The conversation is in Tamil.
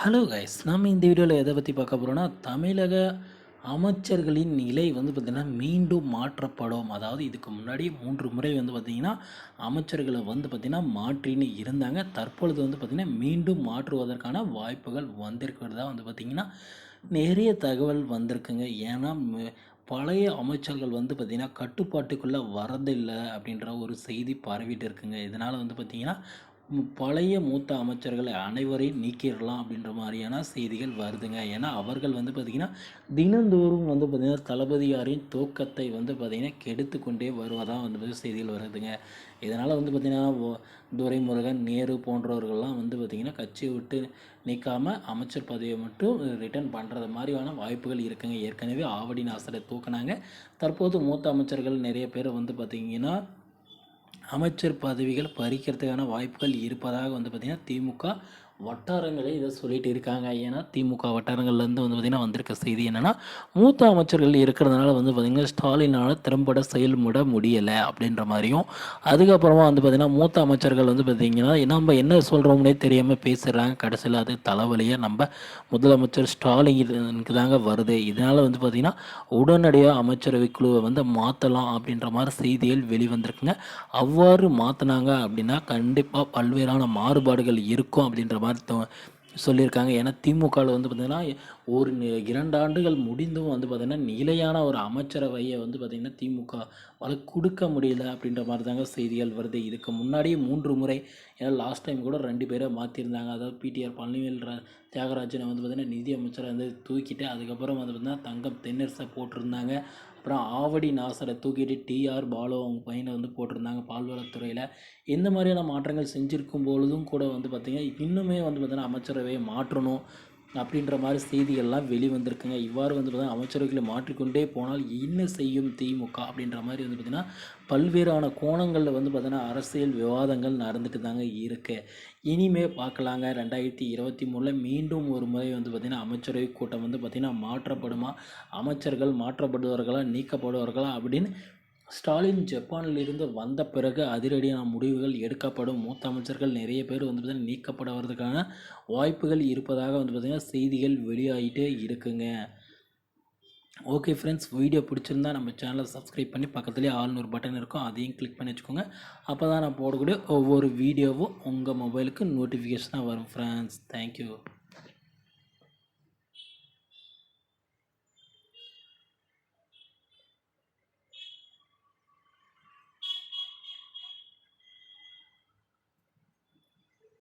ஹலோ கைஸ், நம்ம இந்த வீடியோவில் எதை பற்றி பார்க்க போகிறோன்னா, தமிழக அமைச்சர்களின் நிலை வந்து பார்த்திங்கன்னா மீண்டும் மாற்றப்படும். அதாவது இதுக்கு முன்னாடி 3 முறை வந்து பார்த்திங்கன்னா அமைச்சர்களை வந்து பார்த்திங்கன்னா மாற்றின்னு இருந்தாங்க. தற்பொழுது வந்து பார்த்திங்கன்னா மீண்டும் மாற்றுவதற்கான வாய்ப்புகள் வந்திருக்கிறதா வந்து பார்த்திங்கன்னா நிறைய தகவல் வந்திருக்குங்க. ஏன்னா பழைய அமைச்சர்கள் வந்து பார்த்திங்கன்னா கட்டுப்பாட்டுக்குள்ளே வரதில்லை அப்படின்ற ஒரு செய்தி பரவிட்டு இருக்குங்க. இதனால் வந்து பார்த்திங்கன்னா பழைய மூத்த அமைச்சர்களை அனைவரையும் நீக்கிடலாம் அப்படின்ற மாதிரியான செய்திகள் வருதுங்க. ஏன்னா அவர்கள் வந்து பார்த்திங்கன்னா தினந்தோறும் வந்து பார்த்திங்கன்னா தளபதியாரின் தூக்கத்தை வந்து பார்த்திங்கன்னா கெடுத்து கொண்டே வருவதாக வந்து செய்திகள் வருதுங்க. இதனால் வந்து பார்த்திங்கன்னா துரைமுருகன், நேரு போன்றவர்கள்லாம் வந்து பார்த்திங்கன்னா கட்சியை விட்டு நீக்காமல் அமைச்சர் பதவியை மட்டும் ரிட்டர்ன் பண்ணுறது மாதிரியான வாய்ப்புகள் இருக்குங்க. ஏற்கனவே ஆவடி நாசரை தூக்கினாங்க. தற்போது மூத்த அமைச்சர்கள் நிறைய பேர் வந்து பார்த்திங்கன்னா அமைச்சர் பதவிகள் பறிக்கிறதுக்கான வாய்ப்புகள் இருப்பதாக வந்து பார்த்திங்கன்னா திமுக வட்டாரங்களே இதை சொல்லிட்டு இருக்காங்க. ஏன்னா திமுக வட்டாரங்கள்லேருந்து வந்து பார்த்திங்கன்னா வந்திருக்க செய்தி என்னென்னா, மூத்த அமைச்சர்கள் இருக்கிறதுனால வந்து பார்த்திங்கன்னா ஸ்டாலினால் திறம்பட செயல்பட முடியலை அப்படின்ற மாதிரியும், அதுக்கப்புறமா வந்து பார்த்திங்கன்னா மூத்த அமைச்சர்கள் வந்து பார்த்திங்கன்னா நம்ம என்ன சொல்கிறோம்னே தெரியாமல் பேசுகிறாங்க. கடைசியில் அது தலைவலியாக நம்ம முதலமைச்சர் ஸ்டாலினுக்கு தாங்க வருது. இதனால் வந்து பார்த்திங்கன்னா உடனடியாக அமைச்சரவை குழுவை வந்து மாற்றலாம் அப்படின்ற மாதிரி செய்திகள் வெளிவந்திருக்குங்க. அவ்வாறு மாற்றினாங்க அப்படின்னா கண்டிப்பாக பல்வேறான மாறுபாடுகள் இருக்கும் அப்படின்ற மாதிரி சொல்லியிருக்காங்க. ஏன்னா திமுகவில் வந்து பார்த்திங்கன்னா ஒரு 2 ஆண்டுகள் முடிந்தும் வந்து பார்த்திங்கன்னா நிலையான ஒரு அமைச்சரவையை வந்து பார்த்திங்கன்னா திமுகவால் கொடுக்க முடியல அப்படின்ற மாதிரி தாங்க செய்திகள் வருது. இதுக்கு முன்னாடியே 3 முறை, ஏன்னா லாஸ்ட் டைம் கூட 2 பேரை மாற்றிருந்தாங்க. அதாவது பிடிஆர் பழனிவேல் தியாகராஜனை வந்து பார்த்திங்கன்னா நிதி அமைச்சரை வந்து தூக்கிட்டு அதுக்கப்புறம் வந்து பார்த்திங்கன்னா தங்கம் தென்னரசை போட்டிருந்தாங்க. அப்புறம் ஆவடி நாசரை தூக்கிட்டு டிஆர் பாலு அவங்க பையனை வந்து போட்டிருந்தாங்க பால்வளத்துறையில். இந்த மாதிரியான மாற்றங்கள் செஞ்சுருக்கும் பொழுதும் கூட வந்து பார்த்திங்கன்னா இன்னுமே வந்து பார்த்திங்கன்னா அமைச்சரவையை மாற்றணும் அப்படின்ற மாதிரி செய்திகள்லாம் வெளிவந்திருக்குங்க. இவ்வாறு வந்து பார்த்திங்கன்னா அமைச்சரவைகளை மாற்றிக்கொண்டே போனால் என்ன செய்யும் திமுக அப்படின்ற மாதிரி வந்து பார்த்திங்கன்னா பல்வேறான கோணங்களில் வந்து பார்த்திங்கன்னா அரசியல் விவாதங்கள் நடந்துட்டு தாங்க இருக்குது. இனிமே பார்க்கலாங்க. 2023 மீண்டும் ஒரு முறை வந்து பார்த்திங்கன்னா அமைச்சரவை கூட்டம் வந்து பார்த்திங்கன்னா மாற்றப்படுமா, அமைச்சர்கள் மாற்றப்படுவார்களா, நீக்கப்படுவார்களா அப்படின்னு ஸ்டாலின் ஜப்பானிலிருந்து வந்த பிறகு அதிரடியான முடிவுகள் எடுக்கப்படும். மூத்த அமைச்சர்கள் நிறைய பேர் வந்து பார்த்திங்கன்னா நீக்கப்படுவதற்கான வாய்ப்புகள் இருப்பதாக வந்து பார்த்திங்கன்னா செய்திகள் வெளியாகிட்டே இருக்குங்க. ஓகே ஃப்ரெண்ட்ஸ், வீடியோ பிடிச்சிருந்தா நம்ம சேனலை சப்ஸ்கிரைப் பண்ணி பக்கத்துலேயே ஆல்னு ஒரு பட்டன் இருக்கும், அதையும் கிளிக் பண்ணி வச்சுக்கோங்க. அப்போ தான் நான் போடக்கூடிய ஒவ்வொரு வீடியோவும் உங்கள் மொபைலுக்கு நோட்டிஃபிகேஷனாக வரும் ஃப்ரெண்ட்ஸ். தேங்க்யூ.